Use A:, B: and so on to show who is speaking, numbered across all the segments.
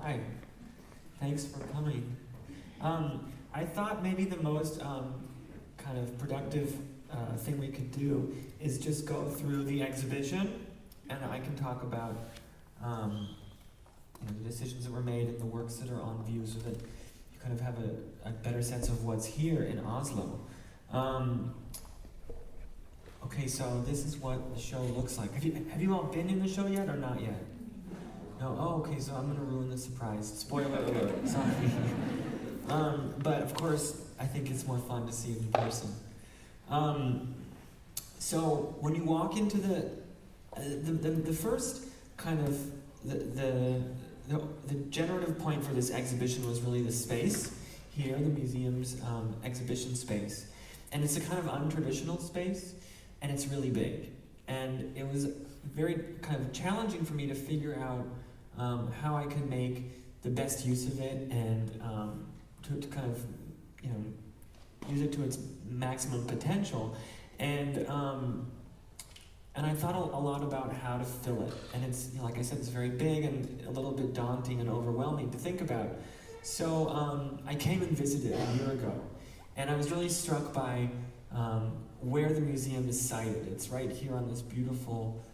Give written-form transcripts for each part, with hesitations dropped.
A: Hi. Thanks for coming. I thought maybe the most kind of productive thing we could do is just go through the exhibition, and I can talk about the decisions that were made and the works that are on view, so that you kind of have a better sense of what's here in Oslo. Okay, so this is what the show looks like. Have you all been in the show yet or not yet? No? Oh, okay, so I'm going to ruin the surprise. Spoiler alert, sorry. But of course, I think it's more fun to see it in person. So when you walk into the first kind of, the generative point for this exhibition was really the space here, the museum's exhibition space. And it's a kind of untraditional space, and it's really big. And it was very kind of challenging for me to figure out how I could make the best use of it and to kind of, use it to its maximum potential. And I thought a lot about how to fill it. And it's, like I said, it's very big and a little bit daunting and overwhelming to think about. So I came and visited a year ago, and I was really struck by where the museum is sited. It's right here on this beautiful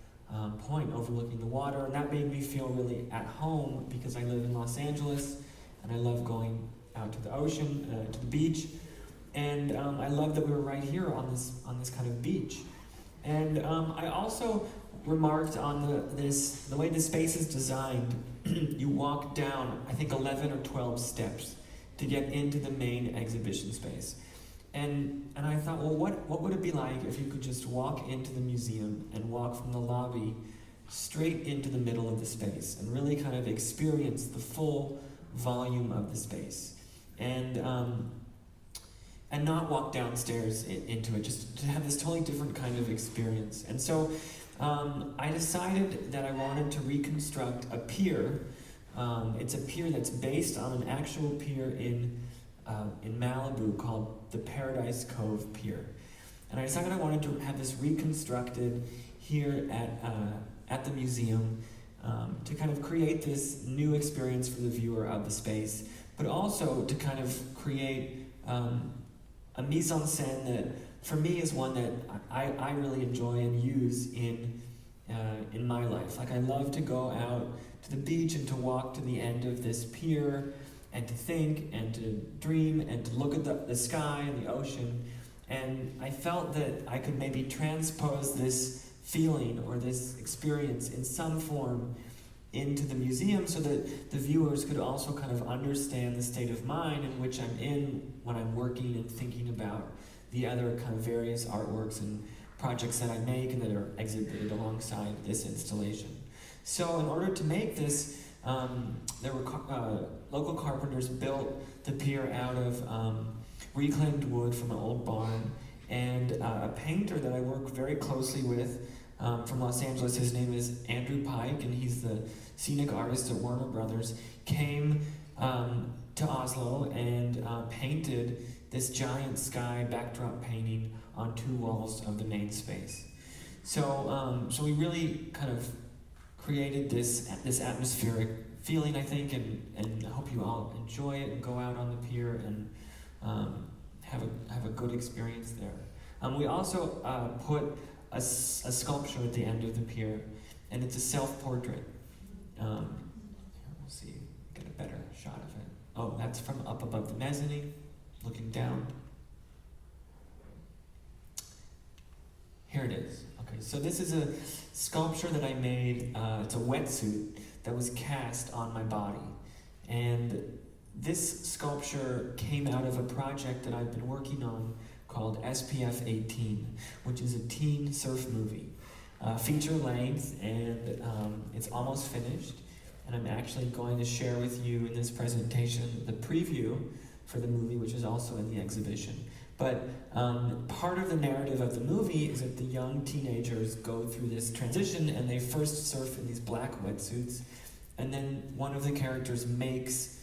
A: point overlooking the water, and that made me feel really at home because I live in Los Angeles, and I love going out to the ocean, to the beach, and I love that we were right here on this kind of beach. And I also remarked on the way the space is designed. You walk down, I think, 11 or 12 steps to get into the main exhibition space. And I thought, well, what would it be like if you could just walk into the museum and walk from the lobby straight into the middle of the space and really kind of experience the full volume of the space, and not walk downstairs into it, just to have this totally different kind of experience. And so I decided that I wanted to reconstruct a pier. It's a pier that's based on an actual pier in Malibu called the Paradise Cove Pier. And I decided I wanted to have this reconstructed here at the museum to kind of create this new experience for the viewer of the space, but also to kind of create a mise en scène that for me is one that I really enjoy and use in my life. Like, I love to go out to the beach and to walk to the end of this pier and to think and to dream and to look at the sky and the ocean. And I felt that I could maybe transpose this feeling or this experience in some form into the museum so that the viewers could also kind of understand the state of mind in which I'm in when I'm working and thinking about the other kind of various artworks and projects that I make and that are exhibited alongside this installation. So in order to make this, there were local carpenters built the pier out of reclaimed wood from an old barn, and a painter that I work very closely with from Los Angeles, his name is Andrew Pike, and he's the scenic artist at Warner Brothers, came to Oslo and painted this giant sky backdrop painting on two walls of the main space. So we really kind of created this atmospheric feeling, I think, and I hope you all enjoy it and go out on the pier and have a good experience there. We also put a sculpture at the end of the pier, and it's a self-portrait. Here, we'll see, get a better shot of it. Oh, that's from up above the mezzanine, looking down. Here it is. Okay, so this is a sculpture that I made. It's a wetsuit that was cast on my body. And this sculpture came out of a project that I've been working on called SPF 18, which is a teen surf movie. Feature length, and it's almost finished. And I'm actually going to share with you in this presentation the preview for the movie, which is also in the exhibition. But part of the narrative of the movie is that the young teenagers go through this transition, and they first surf in these black wetsuits, and then one of the characters makes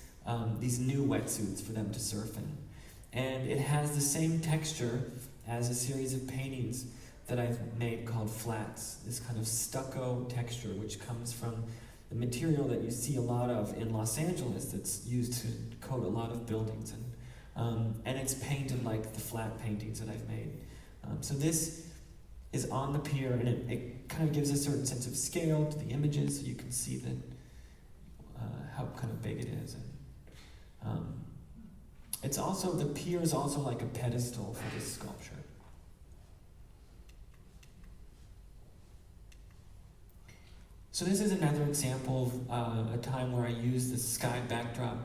A: these new wetsuits for them to surf in. And it has the same texture as a series of paintings that I've made called flats, this kind of stucco texture which comes from the material that you see a lot of in Los Angeles that's used to coat a lot of buildings, and it's painted like the flat paintings that I've made. So this is on the pier, and it kind of gives a certain sense of scale to the images, so you can see that how kind of big it is. And it's also, the pier is also like a pedestal for this sculpture. So this is another example of a time where I used the sky backdrop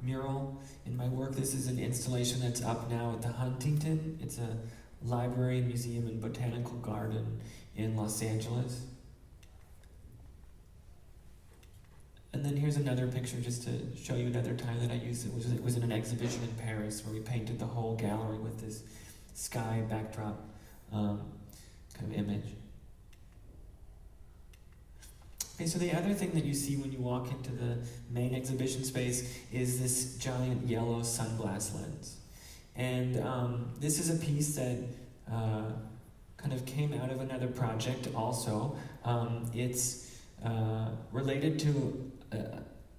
A: mural in my work. This is an installation that's up now at the Huntington. It's a library, museum, and botanical garden in Los Angeles. And then here's another picture just to show you another time that I used it. It was in an exhibition in Paris where we painted the whole gallery with this sky backdrop kind of image. Okay, so the other thing that you see when you walk into the main exhibition space is this giant yellow sunglass lens. And this is a piece that kind of came out of another project also. It's related to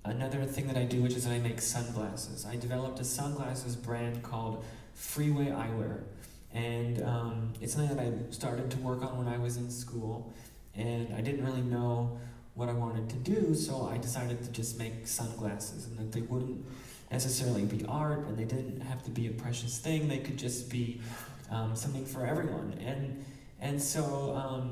A: another thing that I do, which is that I make sunglasses. I developed a sunglasses brand called Freeway Eyewear. And it's something that I started to work on when I was in school. And I didn't really know what I wanted to do, so I decided to just make sunglasses, and that they wouldn't necessarily be art, and they didn't have to be a precious thing. They could just be something for everyone. And so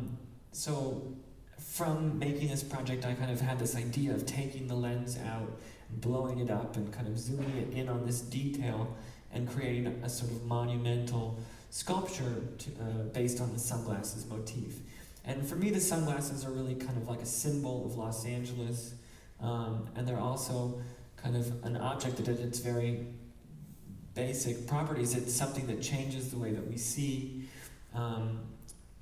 A: from making this project, I kind of had this idea of taking the lens out, blowing it up, and kind of zooming it in on this detail, and creating a sort of monumental sculpture based on the sunglasses motif. And for me, the sunglasses are really kind of like a symbol of Los Angeles, and they're also kind of an object that at its very basic properties, it's something that changes the way that we see.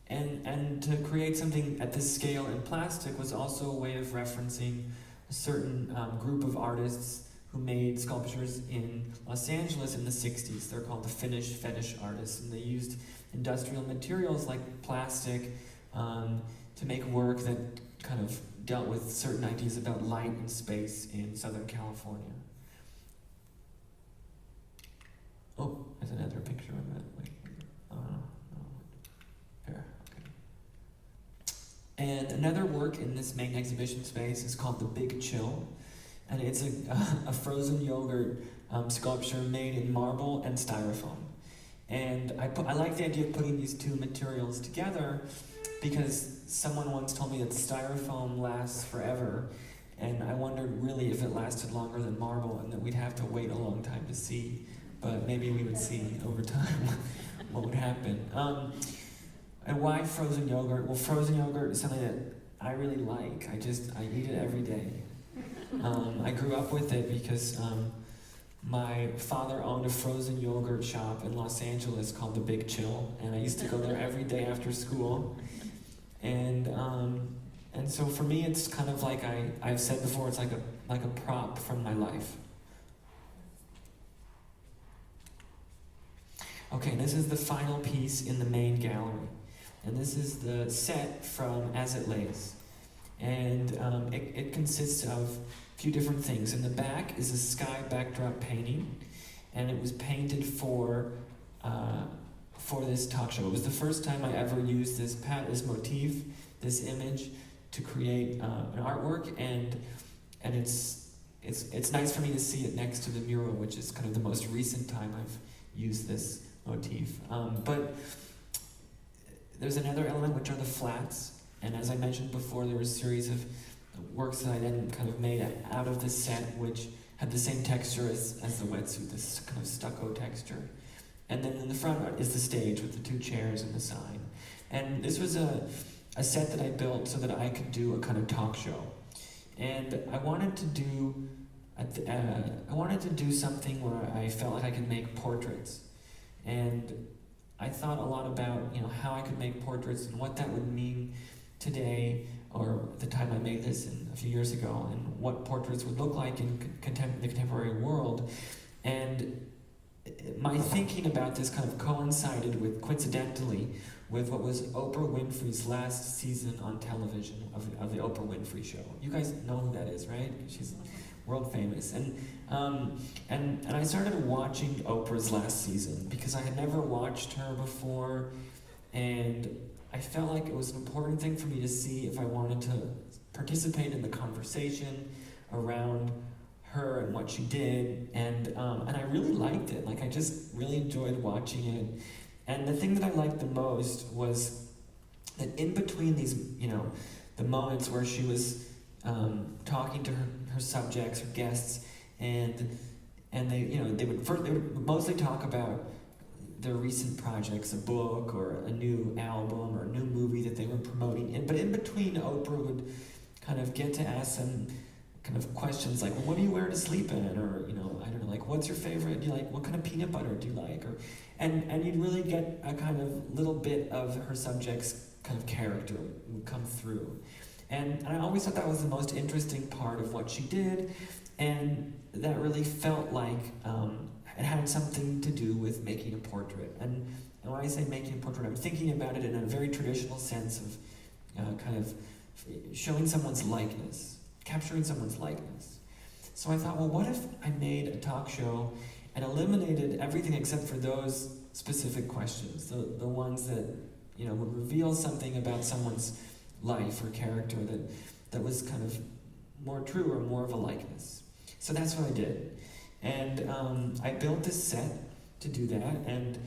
A: And to create something at this scale in plastic was also a way of referencing a certain group of artists who made sculptures in Los Angeles in the 60s. They're called the Finnish fetish artists, and they used industrial materials like plastic to make work that kind of dealt with certain ideas about light and space in Southern California. Oh, there's another picture of it. Wait, no. Here, okay. And another work in this main exhibition space is called The Big Chill, and it's a frozen yogurt sculpture made in marble and styrofoam. And I like the idea of putting these two materials together because someone once told me that styrofoam lasts forever, and I wondered really if it lasted longer than marble, and that we'd have to wait a long time to see, but maybe we would see over time what would happen. And why frozen yogurt? Well, frozen yogurt is something that I really like. I eat it every day. I grew up with it because my father owned a frozen yogurt shop in Los Angeles called The Big Chill, and I used to go there every day after school. And so for me, it's kind of like I've said before, it's like a prop from my life. Okay, this is the final piece in the main gallery, and this is the set from As It Lays, and it consists of a few different things. In the back is a sky backdrop painting, and it was painted for this talk show. It was the first time I ever used this motif, this image, to create an artwork, and it's nice for me to see it next to the mural, which is kind of the most recent time I've used this motif. But there's another element, which are the flats, and as I mentioned before, there was a series of works that I then kind of made out of this set, which had the same texture as the wetsuit, this kind of stucco texture. And then in the front is the stage with the two chairs and the sign. And this was a set that I built so that I could do a kind of talk show. And I wanted to do something where I felt like I could make portraits. And I thought a lot about, how I could make portraits and what that would mean today, or the time I made this a few years ago, and what portraits would look like in the contemporary world. And my thinking about this kind of coincided with, coincidentally, with what was Oprah Winfrey's last season on television of the Oprah Winfrey Show. You guys know who that is, right? She's world famous. And I started watching Oprah's last season because I had never watched her before, and I felt like it was an important thing for me to see if I wanted to participate in the conversation around her and what she did, and I really liked it. Like, I just really enjoyed watching it. And the thing that I liked the most was that in between these, the moments where she was talking to her subjects, her guests, and they would mostly talk about their recent projects, a book or a new album or a new movie that they were promoting. But in between, Oprah would kind of get to ask them kind of questions like, well, what do you wear to sleep in? Or, I don't know, like, what's your favorite? Do you like, what kind of peanut butter do you like? Or, and you'd really get a kind of little bit of her subject's kind of character would come through. And I always thought that was the most interesting part of what she did, and that really felt like it had something to do with making a portrait. And when I say making a portrait, I'm thinking about it in a very traditional sense of kind of showing someone's likeness, capturing someone's likeness. So I thought, well, what if I made a talk show and eliminated everything except for those specific questions, the ones that would reveal something about someone's life or character that was kind of more true or more of a likeness. So that's what I did. And I built this set to do that, and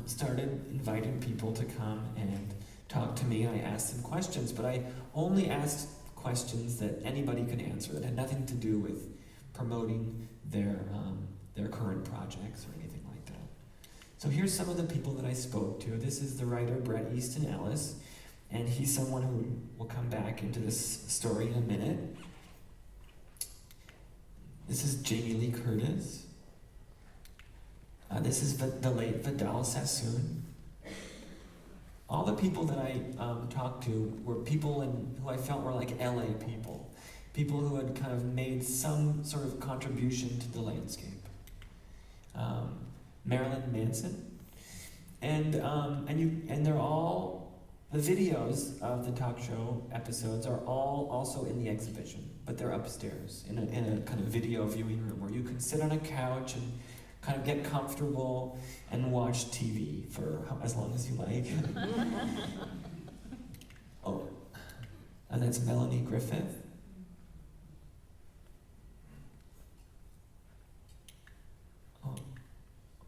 A: started inviting people to come and talk to me. I asked them questions, but I only asked questions that anybody could answer, that had nothing to do with promoting their current projects or anything like that. So here's some of the people that I spoke to. This is the writer Bret Easton Ellis, and he's someone who will come back into this story in a minute. This is Jamie Lee Curtis. This is the late Vidal Sassoon. All the people that I talked to were people who I felt were like LA people who had kind of made some sort of contribution to the landscape. Marilyn Manson, and they're all, the videos of the talk show episodes are all also in the exhibition, but they're upstairs in a kind of video viewing room where you can sit on a couch and kind of get comfortable and watch TV for as long as you like. Oh, and that's Melanie Griffith. Oh,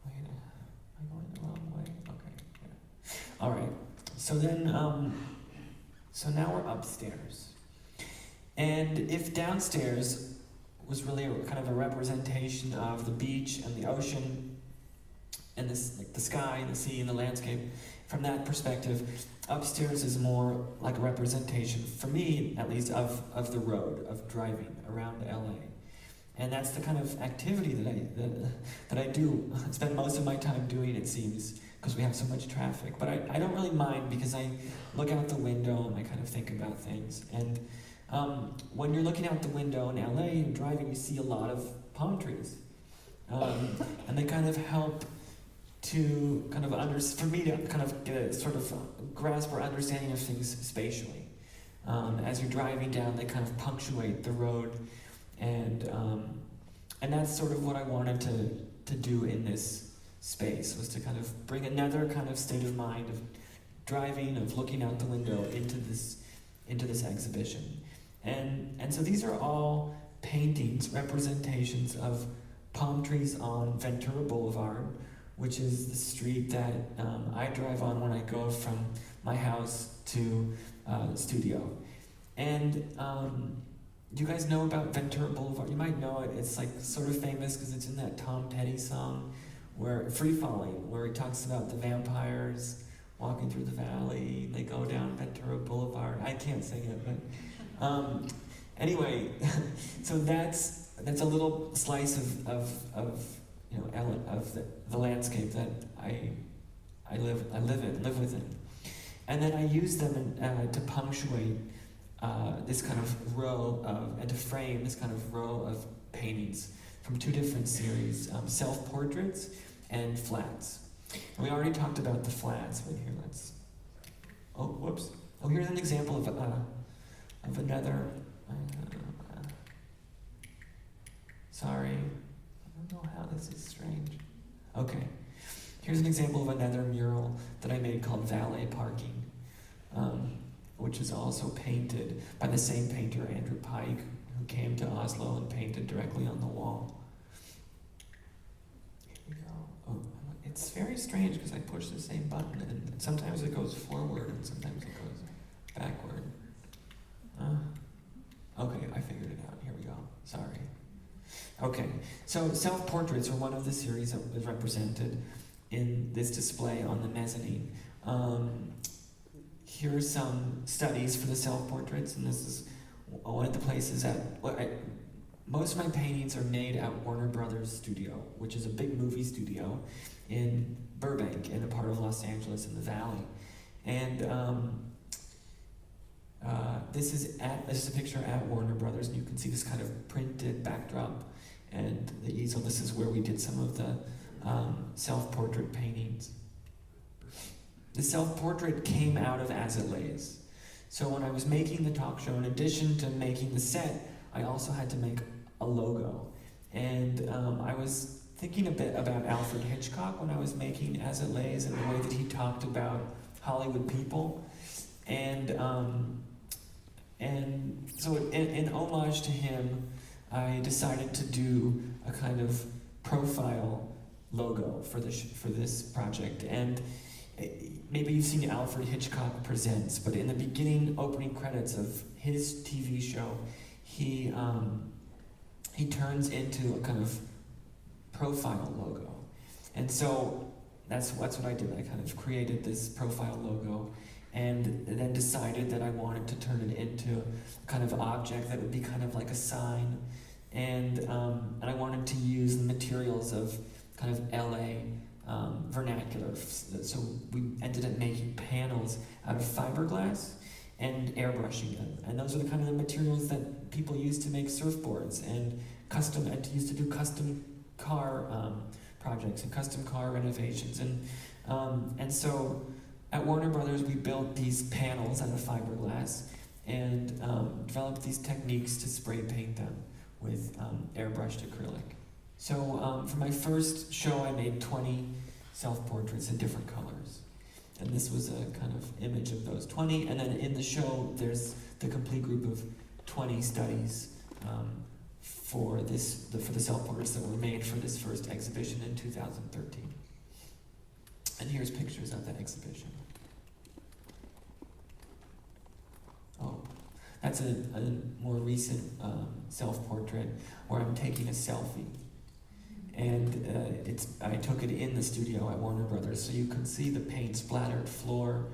A: wait, am I going the wrong way? Okay, yeah. All right, so then, so now we're upstairs. And if downstairs was really kind of a representation of the beach and the ocean and this, like the sky and the sea and the landscape, from that perspective, upstairs is more like a representation, for me at least, of the road, of driving around LA. And that's the kind of activity that I do spend most of my time doing, it seems, because we have so much traffic. But I don't really mind, because I look out the window and I kind of think about things. And when you're looking out the window in LA and driving, you see a lot of palm trees. And they kind of help to kind of for me to kind of get a sort of grasp or understanding of things spatially. As you're driving down, they kind of punctuate the road, and that's sort of what I wanted to do in this space, was to kind of bring another kind of state of mind of driving, of looking out the window into this exhibition. And so these are all paintings, representations of palm trees on Ventura Boulevard, which is the street that I drive on when I go from my house to the studio. And do you guys know about Ventura Boulevard? You might know it. It's like sort of famous because it's in that Tom Petty song, where Free Falling, where he talks about the vampires walking through the valley. They go down Ventura Boulevard. I can't sing it, but anyway, so that's a little slice of the landscape that I live within, and then I use them to punctuate this kind of row and to frame this kind of row of paintings from two different series, self-portraits and flats. And we already talked about the flats, but here oh, whoops. Oh, here's an example of another, sorry, I don't know how this is strange. Okay, here's an example of another mural that I made called Valet Parking, which is also painted by the same painter, Andrew Pike, who came to Oslo and painted directly on the wall. Here we go. Oh, it's very strange because I push the same button and sometimes it goes forward and sometimes it goes backward. Okay, I figured it out. Here we go. Sorry. Okay, so self-portraits are one of the series that was represented in this display on the mezzanine. Here are some studies for the self-portraits, and this is one of the places most of my paintings are made at Warner Brothers Studio, which is a big movie studio in Burbank, in a part of Los Angeles in the Valley. And this is a picture at Warner Brothers, and you can see this kind of printed backdrop and the easel. This is where we did some of the self-portrait paintings. The self-portrait came out of As It Lays. So when I was making the talk show, in addition to making the set, I also had to make a logo. And I was thinking a bit about Alfred Hitchcock when I was making As It Lays and the way that he talked about Hollywood people. And so in homage to him, I decided to do a kind of profile logo for this project. And maybe you've seen Alfred Hitchcock Presents, but in the beginning opening credits of his TV show, he turns into a kind of profile logo. And so that's what I did. I kind of created this profile logo and then decided that I wanted to turn it into a kind of object that would be kind of like a sign. And I wanted to use the materials of kind of LA vernacular. So we ended up making panels out of fiberglass and airbrushing them. And those are the kind of the materials that people use to make surfboards and used to do custom car projects and custom car renovations. And so at Warner Brothers, we built these panels out of fiberglass and developed these techniques to spray paint them with airbrushed acrylic. So for my first show, I made 20 self-portraits in different colors. And this was a kind of image of those 20. And then in the show, there's the complete group of 20 studies for the self-portraits that were made for this first exhibition in 2013. And here's pictures of that exhibition. Oh, that's a more recent self-portrait where I'm taking a selfie. And I took it in the studio at Warner Brothers, so you can see the paint splattered floor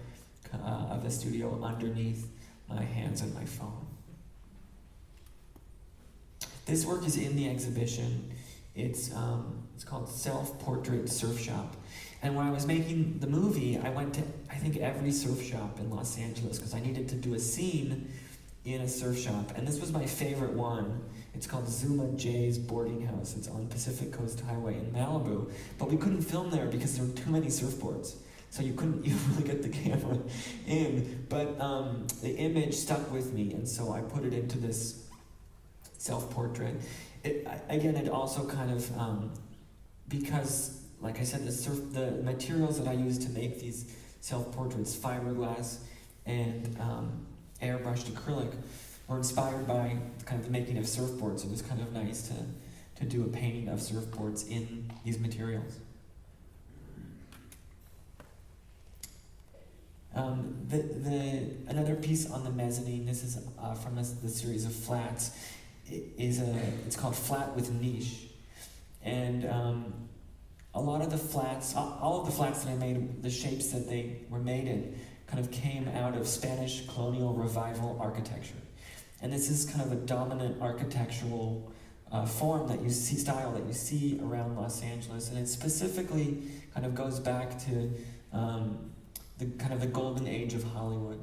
A: of the studio underneath my hands and my phone. This work is in the exhibition. It's called Self-Portrait Surf Shop. And when I was making the movie, I went to, I think, every surf shop in Los Angeles because I needed to do a scene in a surf shop. And this was my favorite one. It's called Zuma J's Boarding House. It's on Pacific Coast Highway in Malibu. But we couldn't film there because there were too many surfboards. So you couldn't really get the camera in. But the image stuck with me, and so I put it into this self-portrait. It also kind of, because, like I said, the materials that I used to make these self-portraits, fiberglass and airbrushed acrylic, were inspired by kind of the making of surfboards. It was kind of nice to do a painting of surfboards in these materials. Another piece on the mezzanine, this is from the series of flats, it's called Flat with Niche. And a lot of the flats, all of the flats that I made, the shapes that they were made in, kind of came out of Spanish colonial revival architecture. And this is kind of a dominant architectural form that you see, style that you see around Los Angeles, and it specifically kind of goes back to the golden age of Hollywood,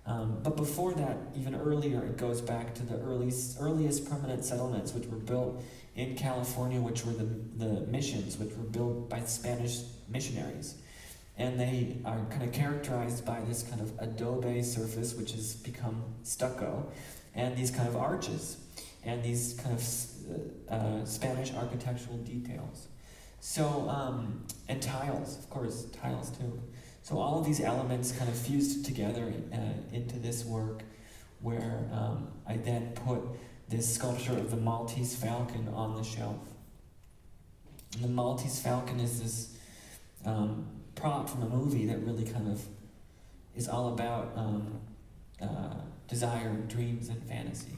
A: But before that, even earlier, it goes back to the earliest permanent settlements, which were built in California, which were the missions, which were built by Spanish missionaries. And they are kind of characterized by this kind of adobe surface, which has become stucco, and these kind of arches, and these kind of Spanish architectural details. So, and tiles, of course, tiles too. So all of these elements kind of fused together into this work, where I then put this sculpture of the Maltese Falcon on the shelf. And the Maltese Falcon is this prop from a movie that really kind of is all about desire, dreams, and fantasy.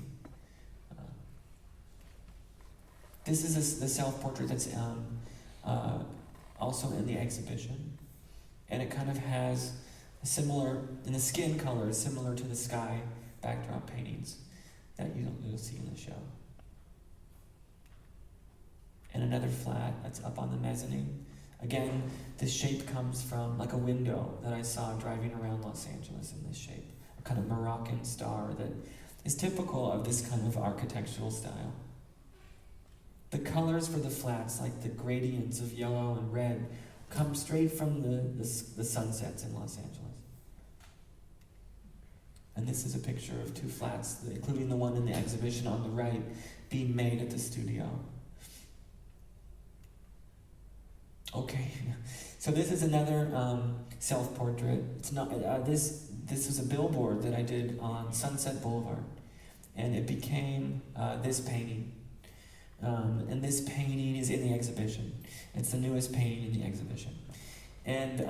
A: This is the self-portrait that's also in the exhibition. And it kind of has a similar, in the skin color, similar to the sky backdrop paintings that you'll see in the show. And another flat that's up on the mezzanine. Again, this shape comes from like a window that I saw driving around Los Angeles in this shape. A kind of Moroccan star that is typical of this kind of architectural style. The colors for the flats, like the gradients of yellow and red, come straight from the sunsets in Los Angeles. And this is a picture of two flats, including the one in the exhibition on the right, being made at the studio. Okay, so this is another self-portrait. It's not this was a billboard that I did on Sunset Boulevard, and it became this painting. And this painting is in the exhibition. It's the newest painting in the exhibition. And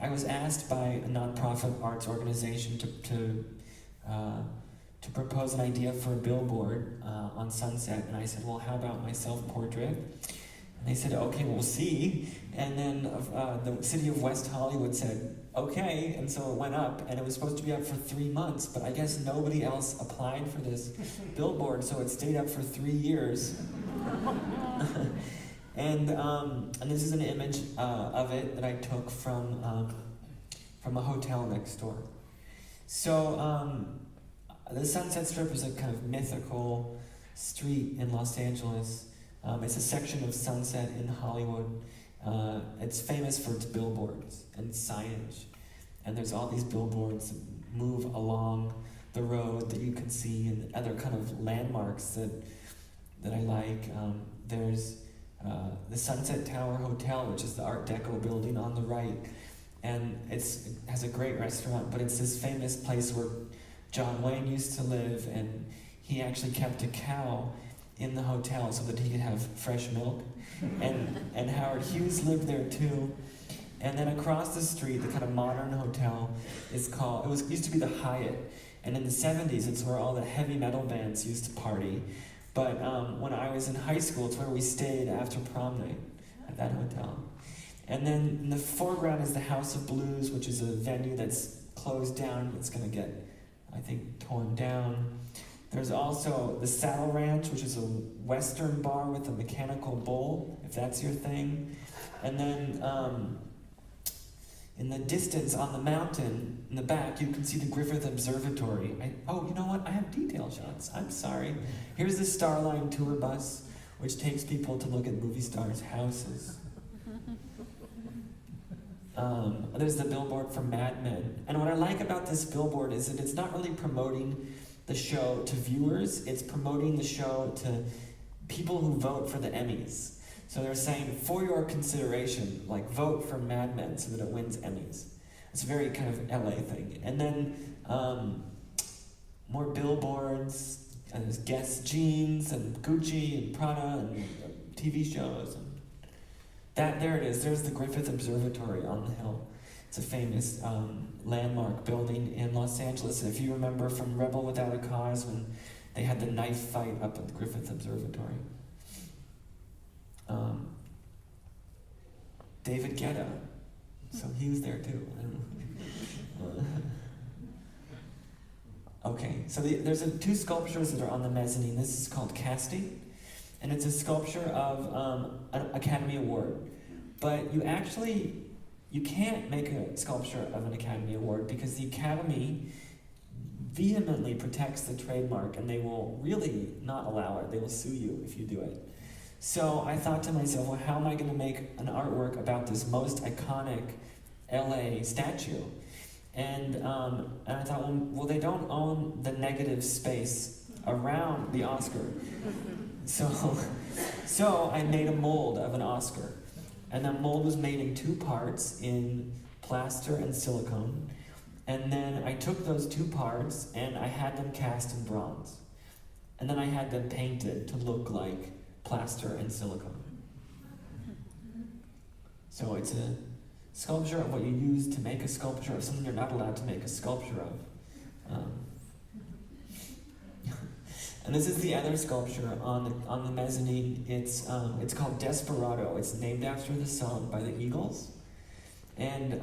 A: I was asked by a nonprofit arts organization to propose an idea for a billboard on Sunset. And I said, well, how about my self-portrait? And they said, okay, we'll see. And then the city of West Hollywood said, okay. And so it went up, and it was supposed to be up for 3 months, but I guess nobody else applied for this billboard, so it stayed up for 3 years. And this is an image of it that I took from a hotel next door. So the Sunset Strip is a kind of mythical street in Los Angeles. It's a section of Sunset in Hollywood. It's famous for its billboards and signage. And there's all these billboards that move along the road that you can see, and other kind of landmarks that I like. There's the Sunset Tower Hotel, which is the Art Deco building on the right. And it has a great restaurant, but it's this famous place where John Wayne used to live, and he actually kept a cow in the hotel so that he could have fresh milk. And Howard Hughes lived there too. And then across the street, the kind of modern hotel used to be the Hyatt. And in the 70s, it's where all the heavy metal bands used to party. But when I was in high school, it's where we stayed after prom night at that hotel. And then in the foreground is the House of Blues, which is a venue that's closed down. It's going to get, I think, torn down. There's also the Saddle Ranch, which is a Western bar with a mechanical bull, if that's your thing. And then in the distance on the mountain, in the back, you can see the Griffith Observatory. You know what? I have detail shots. I'm sorry. Here's the Starline tour bus, which takes people to look at movie stars' houses. There's the billboard for Mad Men. And what I like about this billboard is that it's not really promoting the show to viewers, it's promoting the show to people who vote for the Emmys. So they're saying, for your consideration, like vote for Mad Men so that it wins Emmys. It's a very kind of LA thing. And then more billboards, and there's Guess Jeans and Gucci and Prada and TV shows. And there it is, there's the Griffith Observatory on the hill. It's a famous landmark building in Los Angeles. If you remember from Rebel Without a Cause, when they had the knife fight up at the Griffith Observatory. David Guetta, so he was there too. Okay, so there's two sculptures that are on the mezzanine. This is called Casting, and it's a sculpture of an Academy Award. But you can't make a sculpture of an Academy Award because the Academy vehemently protects the trademark, and they will really not allow it. They will sue you if you do it. So I thought to myself, well, how am I going to make an artwork about this most iconic LA statue? And I thought, well, they don't own the negative space around the Oscar. So I made a mold of an Oscar. And that mold was made in 2 parts, in plaster and silicone. And then I took those 2 parts and I had them cast in bronze. And then I had them painted to look like plaster and silicone. So it's a sculpture of what you use to make a sculpture of something you're not allowed to make a sculpture of. And this is the other sculpture on the mezzanine. It's called Desperado. It's named after the song by the Eagles. And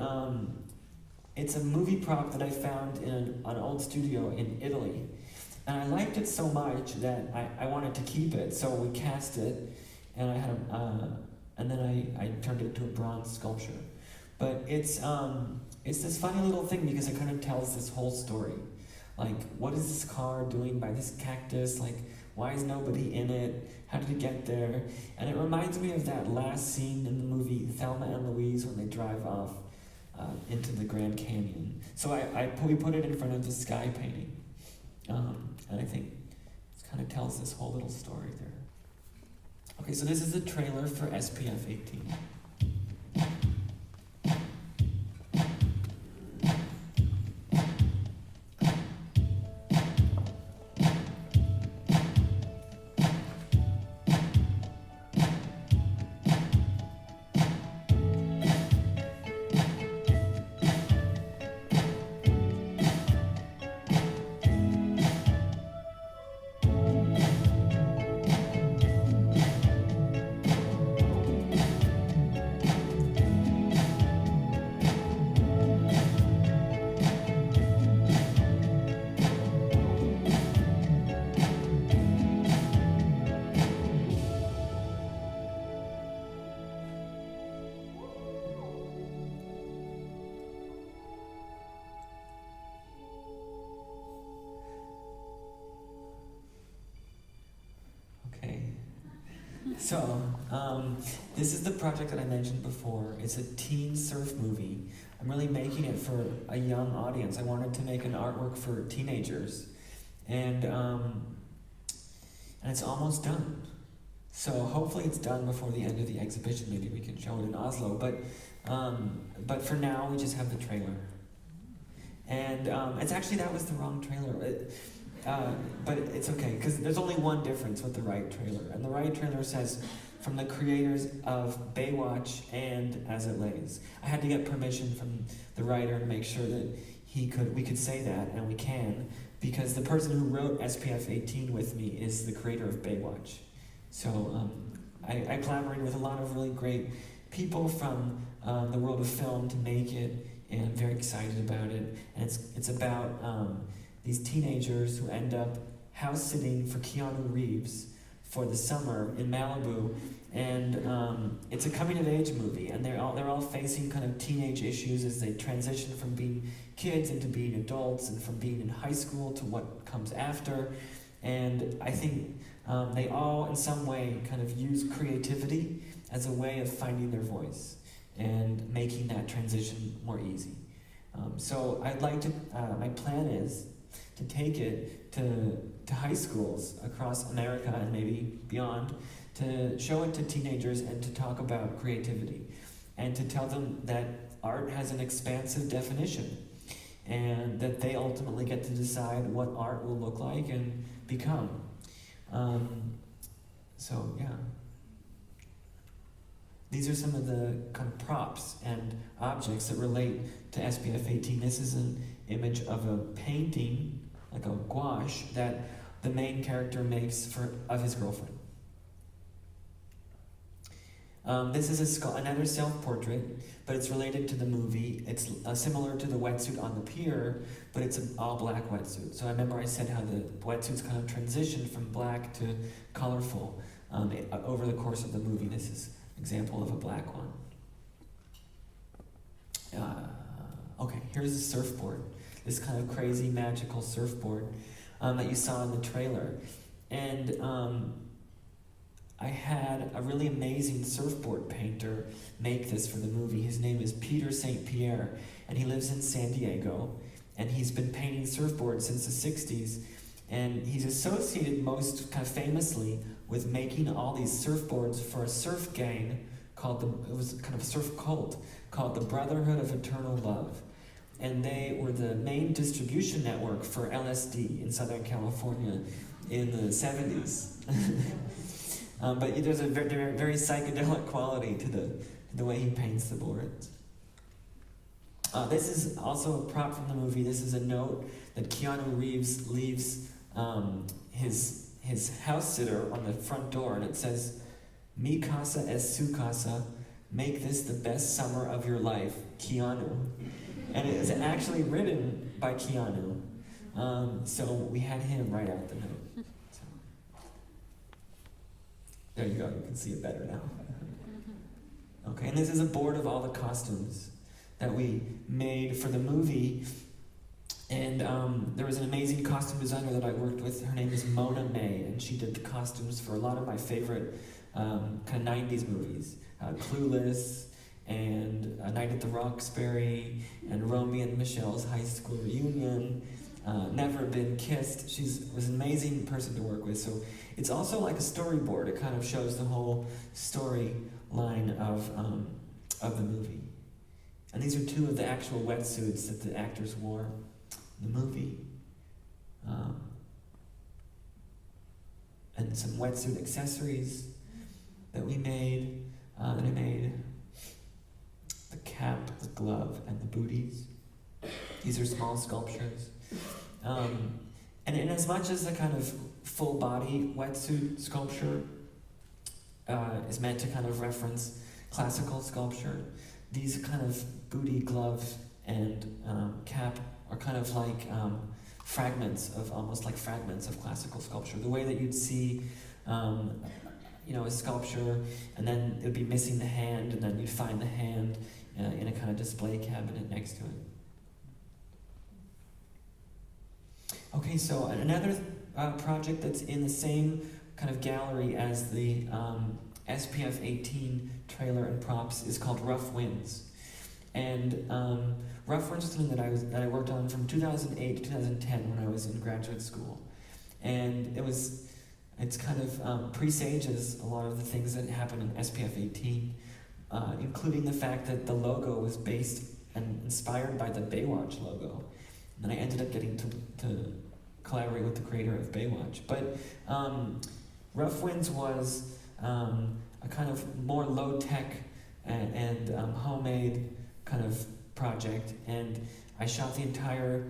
A: it's a movie prop that I found in an old studio in Italy. And I liked it so much that I wanted to keep it. So we cast it, and I had and then I turned it into a bronze sculpture. But it's this funny little thing because it kind of tells this whole story. Like, what is this car doing by this cactus? Like, why is nobody in it? How did it get there? And it reminds me of that last scene in the movie Thelma and Louise when they drive off into the Grand Canyon. So we put it in front of the sky painting. And I think it kind of tells this whole little story there. Okay, so this is the trailer for SPF 18. So, this is the project that I mentioned before. It's a teen surf movie. I'm really making it for a young audience. I wanted to make an artwork for teenagers. And it's almost done. So hopefully it's done before the end of the exhibition. Maybe we can show it in Oslo. But for now, we just have the trailer. And it's actually, that was the wrong trailer. But it's okay, because there's only one difference with the right trailer. And the right trailer says, from the creators of Baywatch and As It Lays. I had to get permission from the writer to make sure that we could say that, and we can, because the person who wrote SPF 18 with me is the creator of Baywatch. So I collaborated with a lot of really great people from the world of film to make it, and I'm very excited about it. And it's about these teenagers who end up house sitting for Keanu Reeves for the summer in Malibu, and it's a coming of age movie, and they're all facing kind of teenage issues as they transition from being kids into being adults, and from being in high school to what comes after. And I think they all in some way kind of use creativity as a way of finding their voice and making that transition more easy. So I'd like to, my plan is to take it to high schools across America and maybe beyond, to show it to teenagers and to talk about creativity, and to tell them that art has an expansive definition, and that they ultimately get to decide what art will look like and become. So yeah. These are some of the kind of props and objects that relate to SPF 18. This is an image of a painting, like a gouache, that the main character makes of his girlfriend. This is another self-portrait, but it's related to the movie. It's similar to the wetsuit on the pier, but it's an all-black wetsuit. So I remember I said how the wetsuits kind of transitioned from black to colorful over the course of the movie. This is an example of a black one. Okay, here's the surfboard. this kind of crazy magical surfboard that you saw in the trailer. And I had a really amazing surfboard painter make this for the movie. His name is Peter St Pierre, and he lives in San Diego, and he's been painting surfboards since the 60s, and he's associated most kind of famously with making all these surfboards for a surf gang it was kind of a surf cult called the Brotherhood of Eternal Love. And they were the main distribution network for LSD in Southern California in the 70s. But there's a very, very psychedelic quality to the way he paints the boards. This is also a prop from the movie. This is a note that Keanu Reeves leaves his house sitter on the front door, and it says, "Mi casa es su casa. Make this the best summer of your life, Keanu." And it is actually written by Keanu. So we had him write out the note. So. There you go, you can see it better now. Okay, and this is a board of all the costumes that we made for the movie. And there was an amazing costume designer that I worked with. Her name is Mona May, and she did the costumes for a lot of my favorite kind of 90s movies. Clueless, and A Night at the Roxbury, and Romeo and Michelle's High School Reunion, Never Been Kissed. She was an amazing person to work with. So it's also like a storyboard. It kind of shows the whole storyline of the movie. And these are two of the actual wetsuits that the actors wore in the movie. And some wetsuit accessories that we made. And I made the cap, the glove, and the booties. These are small sculptures. And in as much as the kind of full body wetsuit sculpture is meant to kind of reference classical sculpture, these kind of booty, glove, and cap are kind of like almost like fragments of classical sculpture. The way that you'd see a sculpture, and then it'd be missing the hand, and then you'd find the hand in a kind of display cabinet next to it. Okay, so another project that's in the same kind of gallery as the SPF 18 trailer and props is called Rough Winds. And Rough Winds was something that I worked on from 2008 to 2010 when I was in graduate school. And it's kind of presages a lot of the things that happen in SPF 18, including the fact that the logo was based and inspired by the Baywatch logo. And then I ended up getting to collaborate with the creator of Baywatch. But Rough Winds was a kind of more low-tech and homemade kind of project. And I shot the entire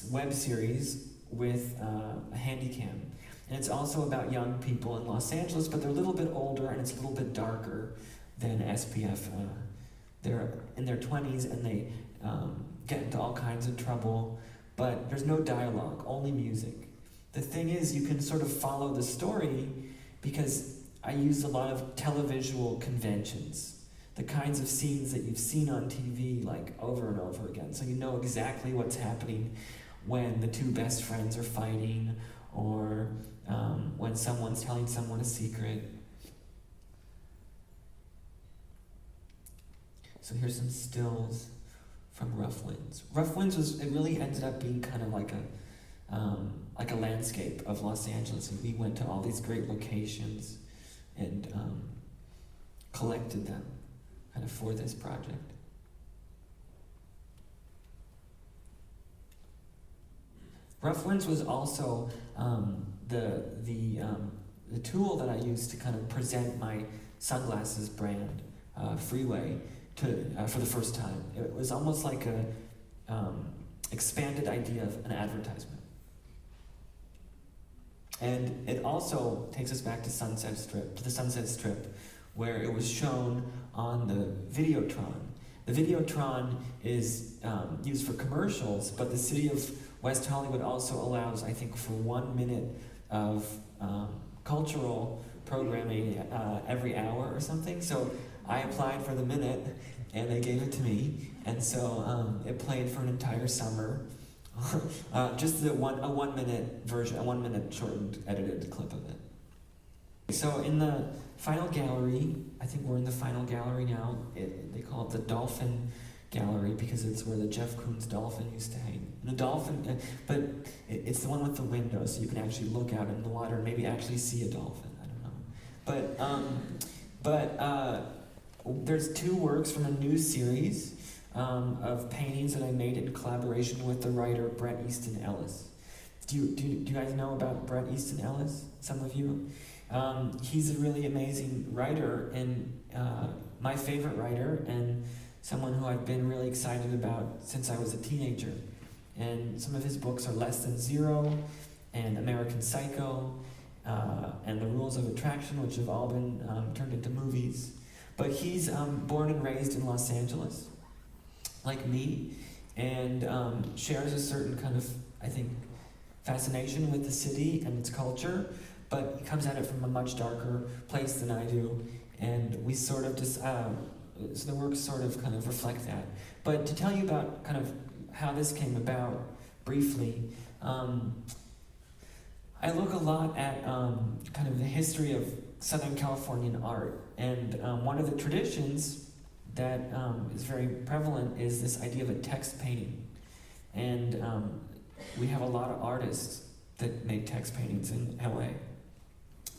A: web series with a Handycam. And it's also about young people in Los Angeles, but they're a little bit older and it's a little bit darker than SPF. They're in their 20s and they get into all kinds of trouble, but there's no dialogue, only music. The thing is, you can sort of follow the story because I used a lot of televisual conventions, the kinds of scenes that you've seen on TV like over and over again. So you know exactly what's happening when the two best friends are fighting, or when someone's telling someone a secret. So here's some stills from Rough Winds. Rough Winds it really ended up being kind of like a landscape of Los Angeles, and we went to all these great locations and collected them kind of for this project. Rough Winds was also the tool that I used to kind of present my sunglasses brand, Freeway, for the first time. It was almost like a expanded idea of an advertisement. And it also takes us back to the Sunset Strip, where it was shown on the Videotron. The Videotron is used for commercials, but the city of West Hollywood also allows, I think, for 1 minute of cultural programming every hour or something. So I applied for the minute, and they gave it to me. And so it played for an entire summer just a 1 minute version, a 1 minute shortened, edited clip of it. So in the final gallery, I think we're in the final gallery now. They call it the Dolphin Gallery because it's where the Jeff Koons dolphin used to hang. And the dolphin, but it's the one with the window, so you can actually look out in the water and maybe actually see a dolphin. I don't know. There's 2 works from a new series of paintings that I made in collaboration with the writer Bret Easton Ellis. Do you guys know about Bret Easton Ellis? Some of you? He's a really amazing writer and my favorite writer and someone who I've been really excited about since I was a teenager. And some of his books are Less Than Zero and American Psycho and The Rules of Attraction, which have all been turned into movies. But he's born and raised in Los Angeles, like me, and shares a certain kind of, I think, fascination with the city and its culture, but he comes at it from a much darker place than I do, and we sort of just, so the works sort of kind of reflect that. But to tell you about kind of how this came about, briefly, I look a lot at kind of the history of Southern Californian art, and one of the traditions that is very prevalent is this idea of a text painting. And we have a lot of artists that make text paintings in LA.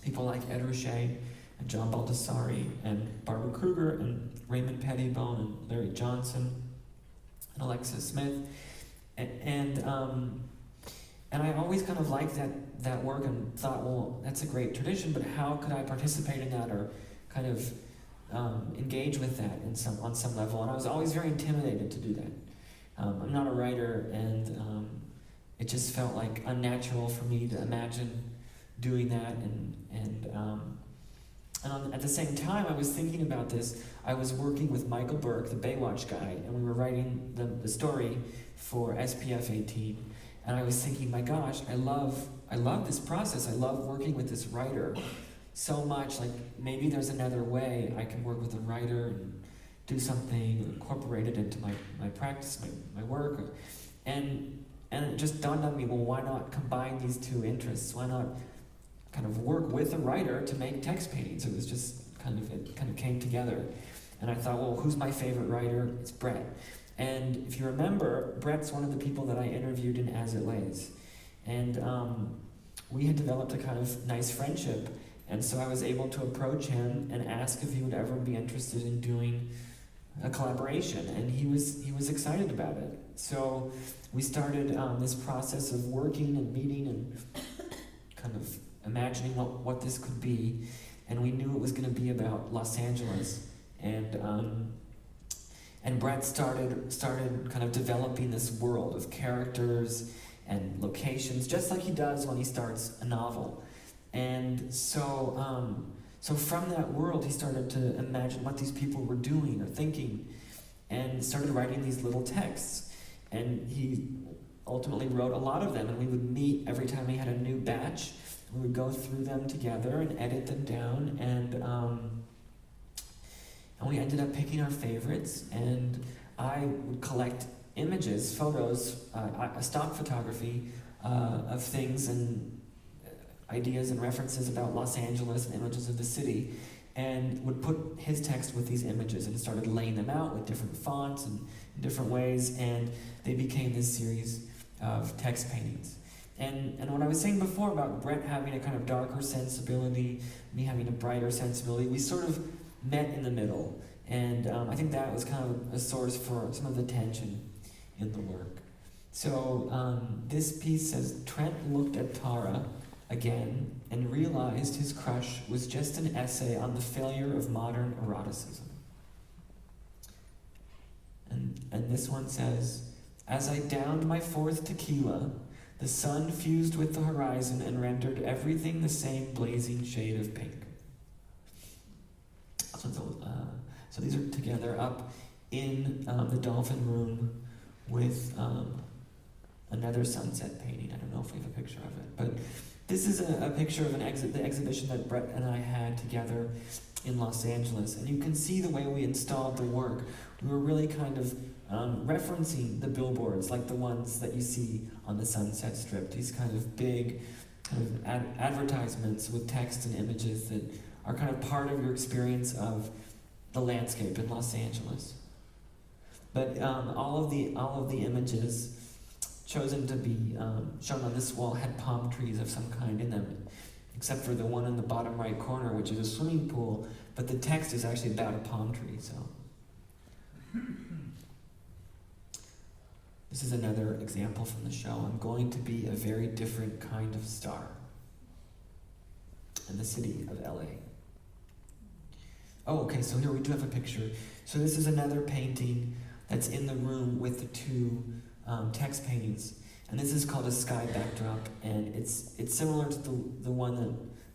A: People like Ed Ruscha and John Baldessari and Barbara Kruger and Raymond Pettibone and Larry Johnson and Alexis Smith. And I always kind of liked that work and thought, well, that's a great tradition, but how could I participate in that or kind of engage with that on some level? And I was always very intimidated to do that. I'm not a writer, and it just felt like unnatural for me to imagine doing that. At the same time, I was thinking about this. I was working with Michael Burke, the Baywatch guy, and we were writing the story for SPF 18. And I was thinking, my gosh, I love this process. I love working with this writer so much. Like, maybe there's another way I can work with a writer and do something, incorporate it into my practice, my work. And it just dawned on me, well, why not combine these 2 interests? Why not kind of work with a writer to make text paintings? It was just it kind of came together. And I thought, well, who's my favorite writer? It's Bret. And if you remember, Bret's one of the people that I interviewed in As It Lays. And we had developed a kind of nice friendship. And so I was able to approach him and ask if he would ever be interested in doing a collaboration. And he was excited about it. So we started this process of working and meeting and kind of imagining what this could be. And we knew it was going to be about Los Angeles. And Bret started kind of developing this world of characters and locations, just like he does when he starts a novel. And so from that world, he started to imagine what these people were doing or thinking, and started writing these little texts. And he ultimately wrote a lot of them, and we would meet every time he had a new batch. We would go through them together and edit them down, and we ended up picking our favorites, and I would collect images, photos, stock photography of things and ideas and references about Los Angeles and images of the city, and would put his text with these images and started laying them out with different fonts and in different ways, and they became this series of text paintings. And what I was saying before about Bret having a kind of darker sensibility, me having a brighter sensibility, we sort of met in the middle, and I think that was kind of a source for some of the tension in the work. So this piece says, Trent looked at Tara again and realized his crush was just an essay on the failure of modern eroticism. And this one says, as I downed my 4th tequila, the sun fused with the horizon and rendered everything the same blazing shade of pink. So these are together up in the Dolphin Room with another sunset painting. I don't know if we have a picture of it, but this is a picture of the exhibition that Bret and I had together in Los Angeles. And you can see the way we installed the work. We were really kind of referencing the billboards like the ones that you see on the Sunset Strip, these kind of big kind of advertisements with text and images that are kind of part of your experience of the landscape in Los Angeles. But all of the images chosen to be shown on this wall had palm trees of some kind in them, except for the one in the bottom right corner, which is a swimming pool, but the text is actually about a palm tree, so. This is another example from the show. I'm going to be a very different kind of star in the city of LA. Oh, okay, so here we do have a picture. So this is another painting that's in the room with the two text paintings. And this is called a sky backdrop, and it's similar to the one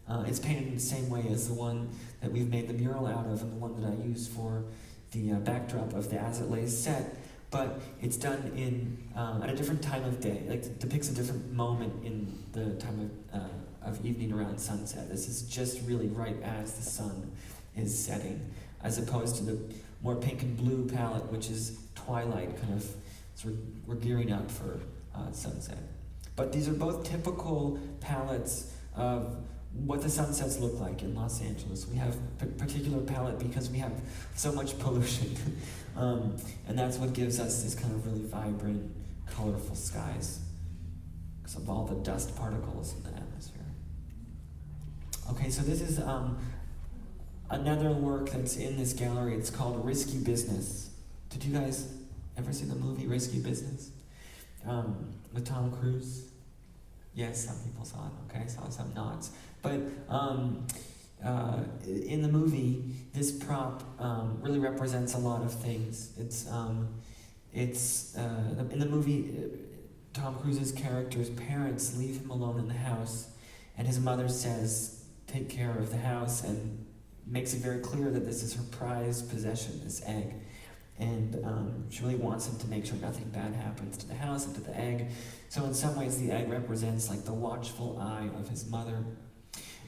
A: that, it's painted in the same way as the one that we've made the mural out of and the one that I used for the backdrop of the As It Lays set, but it's done in at a different time of day, like it depicts a different moment in the time of evening around sunset. This is just really right as the sun is setting, as opposed to the more pink and blue palette, which is twilight, kind of, so we're gearing up for sunset. But these are both typical palettes of what the sunsets look like in Los Angeles. We have a particular palette because we have so much pollution. And that's what gives us this kind of really vibrant, colorful skies because of all the dust particles in the atmosphere. Okay, so this is another work that's in this gallery. It's called Risky Business. Did you guys ever see the movie Risky Business? With Tom Cruise? Yes, some people saw it. Okay, saw some nods. But in the movie, this prop really represents a lot of things. In the movie, Tom Cruise's character's parents leave him alone in the house, and his mother says, "Take care of the house," and makes it very clear that this is her prized possession, this egg. And she really wants him to make sure nothing bad happens to the house and to the egg. So in some ways, the egg represents like the watchful eye of his mother.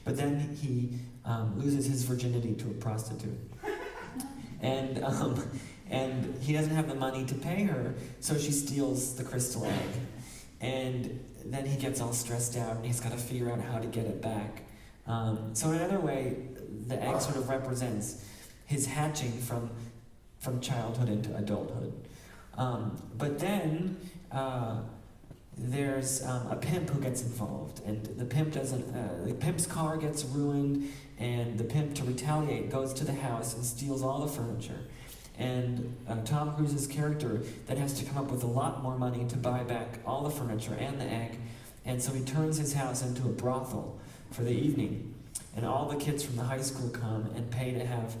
A: But then he loses his virginity to a prostitute. And he doesn't have the money to pay her, so she steals the crystal egg. And then he gets all stressed out, and he's got to figure out how to get it back. So in another way, the egg sort of represents his hatching from childhood into adulthood. But then there's a pimp who gets involved, and the pimp's car gets ruined, and the pimp, to retaliate, goes to the house and steals all the furniture. And Tom Cruise's character then has to come up with a lot more money to buy back all the furniture and the egg, and so he turns his house into a brothel for the evening. And all the kids from the high school come and pay to have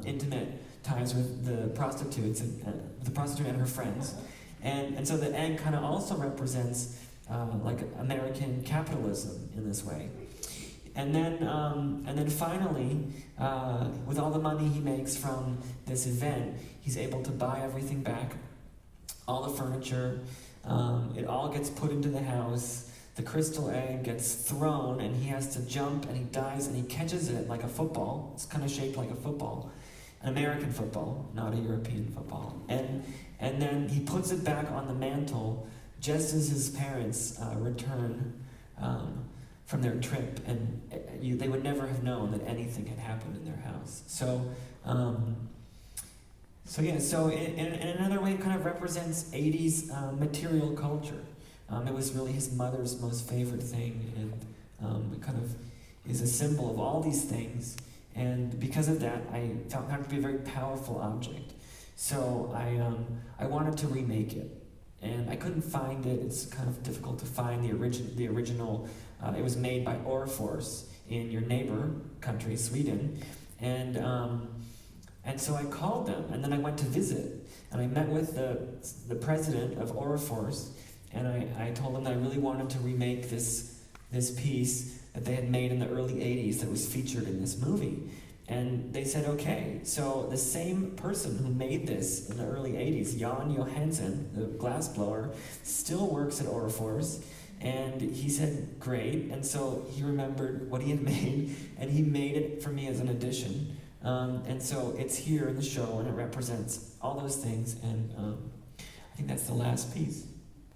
A: intimate times with the prostitutes and the prostitute and her friends. And so the egg kind of also represents like American capitalism in this way. And then finally, with all the money he makes from this event, he's able to buy everything back, all the furniture. It all gets put into the house. The crystal egg gets thrown, and he has to jump, and he dives, and he catches it like a football. It's kind of shaped like a football. An American football, not a European football. And then he puts it back on the mantle just as his parents return from their trip, and they would never have known that anything had happened in their house. So in another way, it kind of represents 80s material culture. It was really his mother's most favorite thing, and it kind of is a symbol of all these things. And because of that, I found it to be a very powerful object. So I wanted to remake it, and I couldn't find it. It's kind of difficult to find the original. It was made by Orrefors in your neighbor country, Sweden, and so I called them, and then I went to visit, and I met with the president of Orrefors, and I told them that I really wanted to remake this piece that they had made in the early 80s that was featured in this movie. And they said, okay. So the same person who made this in the early 80s, Jan Johansson, the glassblower, still works at Orrefors. And he said, great. And so he remembered what he had made, and he made it for me as an addition And so it's here in the show, and it represents all those things, and I think that's the last piece.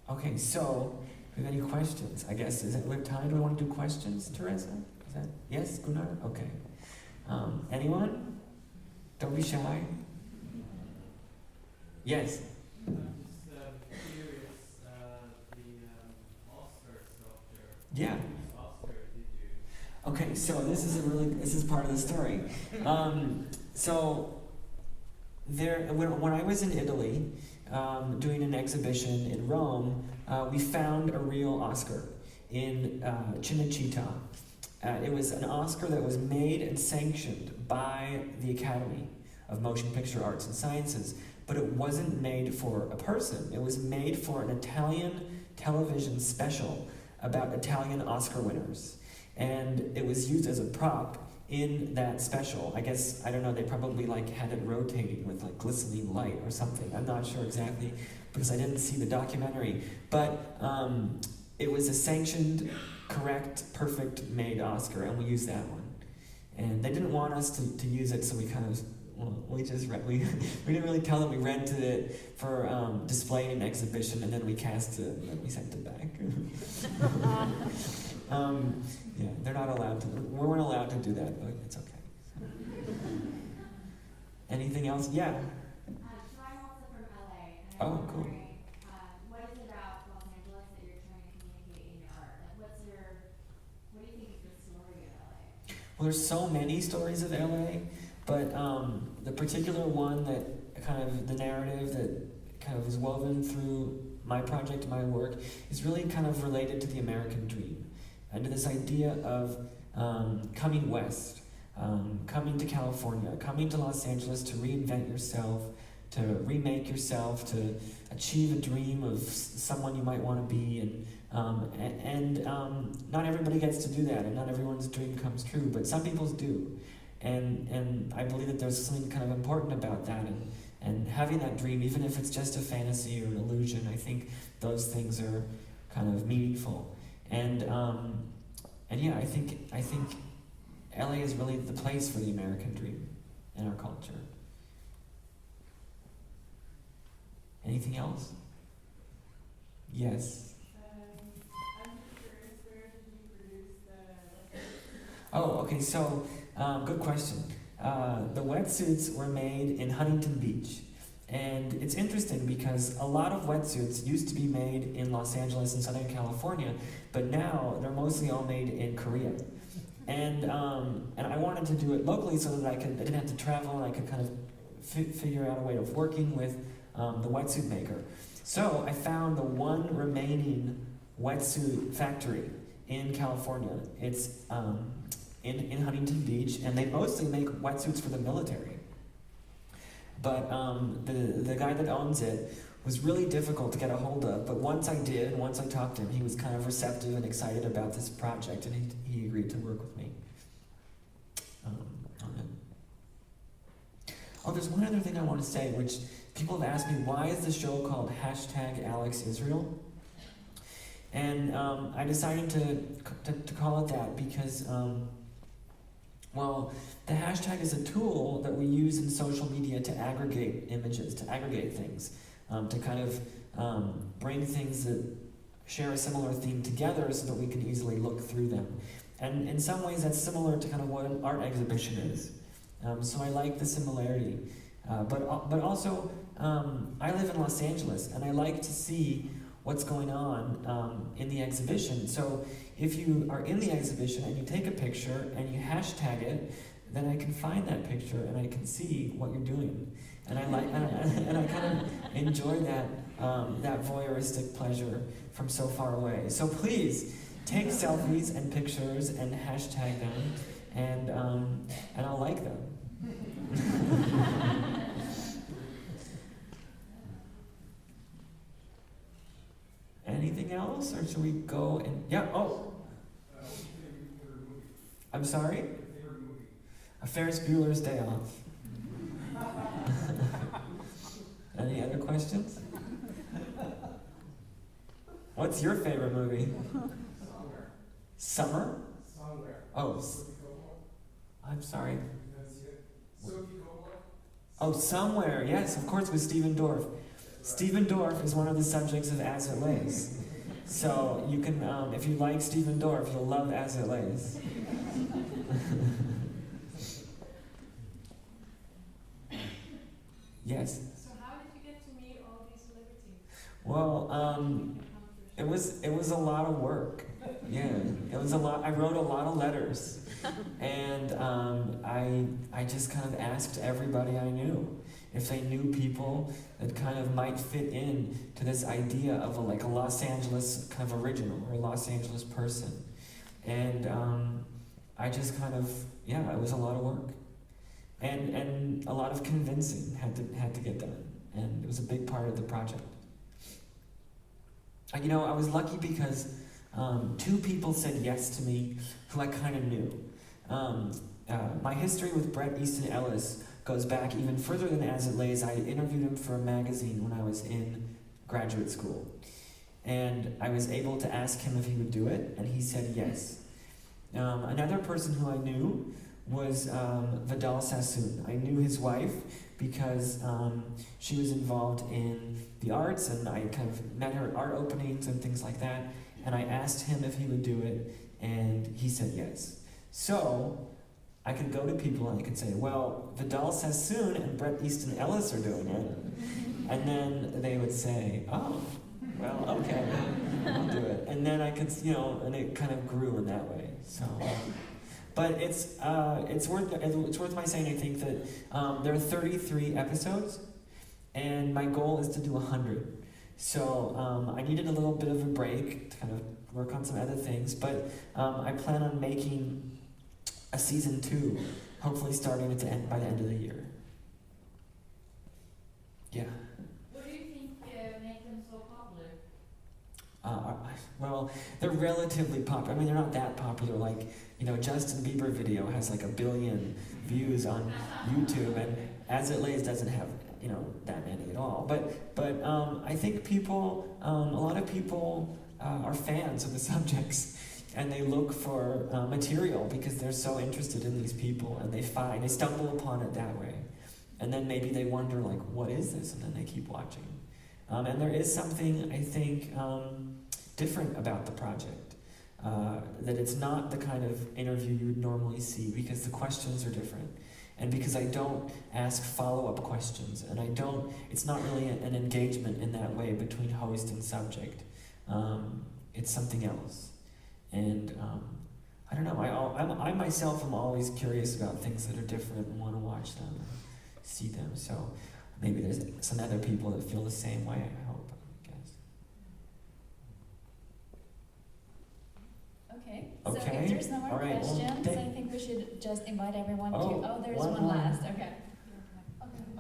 A: Okay, so, if we have any questions, I guess, we have time? Do we want to do questions, Teresa? Is that, yes, Gunnar? Okay. Anyone? Don't be shy. Yes?
B: I'm just curious, the Oscar sculpture.
A: Yeah.
B: Whose Oscar did you?
A: Okay, so this is part of the story. So when I was in Italy, doing an exhibition in Rome, we found a real Oscar in Cinecittà. It was an Oscar that was made and sanctioned by the Academy of Motion Picture Arts and Sciences, but it wasn't made for a person. It was made for an Italian television special about Italian Oscar winners. And it was used as a prop in that special. I guess, I don't know, they probably had it rotating with glistening light or something. I'm not sure exactly because I didn't see the documentary. But it was a sanctioned, correct, perfect made Oscar, and we used that one. And they didn't want us to use it, so we kind of, we didn't really tell them we rented it for display in an exhibition, and then we cast it and we sent it back. Yeah, they're not allowed to. We weren't allowed to do that, but it's okay. Anything else? Yeah.
C: So I'm also from LA. And
A: Oh, cool.
C: What is it about Los Angeles that you're trying to communicate in your art? What do you think is the story of LA?
A: Well, there's so many stories of LA, but the particular one that kind of the narrative that kind of is woven through my project, my work, is really kind of related to the American dream. And to this idea of coming west, coming to California, coming to Los Angeles to reinvent yourself, to remake yourself, to achieve a dream of someone you might want to be, and not everybody gets to do that, and not everyone's dream comes true, but some people's do, and I believe that there's something kind of important about that, and having that dream, even if it's just a fantasy or an illusion, I think those things are kind of meaningful. And yeah, I think LA is really the place for the American dream in our culture. Anything else? Yes.
C: I'm just curious, where did you produce the...
A: Oh, okay, so good question. The wetsuits were made in Huntington Beach. And it's interesting because a lot of wetsuits used to be made in Los Angeles and Southern California, but now they're mostly all made in Korea. And I wanted to do it locally so that I didn't have to travel, and I could kind of figure out a way of working with the wetsuit maker. So I found the one remaining wetsuit factory in California. It's in Huntington Beach, and they mostly make wetsuits for the military. But the guy that owns it was really difficult to get a hold of. But once I did, and once I talked to him, he was kind of receptive and excited about this project, and he agreed to work with me on it. Oh, there's one other thing I want to say, which people have asked me, why is the show called #AlexIsrael? And I decided to call it that because, well, the hashtag is a tool that we use in social media to aggregate images, to aggregate things, to kind of bring things that share a similar theme together so that we can easily look through them. And in some ways that's similar to kind of what an art exhibition is. So I like the similarity. But also, I live in Los Angeles, and I like to see what's going on in the exhibition. So if you are in the exhibition and you take a picture and you hashtag it, then I can find that picture and I can see what you're doing. And I kind of enjoy that voyeuristic pleasure from so far away. So please take selfies and pictures and hashtag them, and I'll like them. Anything else, or should we go and I'm sorry? A Ferris Bueller's Day Off. Any other questions? What's your favorite movie? Summer?
D: Somewhere.
A: Oh, I'm sorry. Oh, somewhere, yes, of course, with Stephen Dorff. Stephen Dorff is one of the subjects of As It Lays. So you can, if you like Stephen Dorff, you'll love As It Lays. Yes.
D: So how did you get to meet all these celebrities?
A: Well, it was a lot of work. Yeah, it was a lot. I wrote a lot of letters, and I just kind of asked everybody I knew if they knew people that kind of might fit in to this idea of a Los Angeles kind of original or a Los Angeles person, and I just kind of it was a lot of work, and a lot of convincing had to get done, and it was a big part of the project. I was lucky because 2 people said yes to me who I kind of knew. My history with Bret, Easton, Ellis goes back even further than As It Lays. I interviewed him for a magazine when I was in graduate school. And I was able to ask him if he would do it, and he said yes. Another person who I knew was Vidal Sassoon. I knew his wife because she was involved in the arts, and I kind of met her at art openings and things like that. And I asked him if he would do it, and he said yes. So I could go to people and I could say, well, Vidal Sassoon and Bret Easton Ellis are doing it. And then they would say, oh, well, okay, I'll do it. And then I could, and it kind of grew in that way. So, but it's worth my saying, I think, that there are 33 episodes, and my goal is to do 100. So I needed a little bit of a break to kind of work on some other things, but I plan on making a season 2, hopefully starting by the end of the year. Yeah.
C: What do you think make them so popular?
A: Well, they're relatively popular. I mean, they're not that popular. Like, Justin Bieber video has like 1 billion views on YouTube, and As It Lays doesn't have that many at all. But I think a lot of people are fans of the subjects, and they look for material because they're so interested in these people, and they stumble upon it that way, and then maybe they wonder what is this, and then they keep watching. And there is something, I think, different about the project, that it's not the kind of interview you would normally see because the questions are different. And because I don't ask follow-up questions, and it's not really an engagement in that way between host and subject. It's something else. And I don't know, I myself am always curious about things that are different and want to watch them and see them. So maybe there's some other people that feel the same way, I hope, I guess.
E: Okay.
A: Okay.
E: So if there's no more
A: All right.
E: questions,
A: Well,
E: I think we should just invite everyone
A: Oh,
E: to. Oh, there's
A: one
E: one
A: more.
E: last. Okay.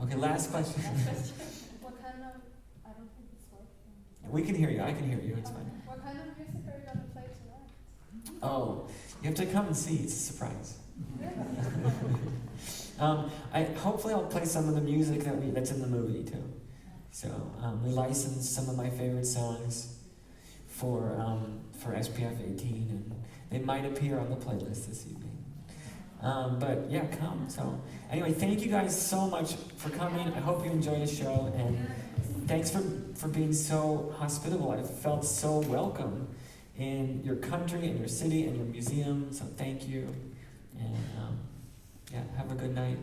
A: Okay, last question.
E: Last question.
D: What kind of, I don't think it's working.
A: We can hear you, I can hear you, it's fine.
D: What kind of music are you going to play tonight?
A: Oh, you have to come and see, it's a surprise. Hopefully I'll play some of the music that's in the movie too. So we licensed some of my favorite songs for SPF 18, and they might appear on the playlist this evening. But yeah, come. So anyway, thank you guys so much for coming. I hope you enjoyed the show, and thanks for being so hospitable. I felt so welcome in your country, in your city, in your museum. So thank you, and yeah, have a good night.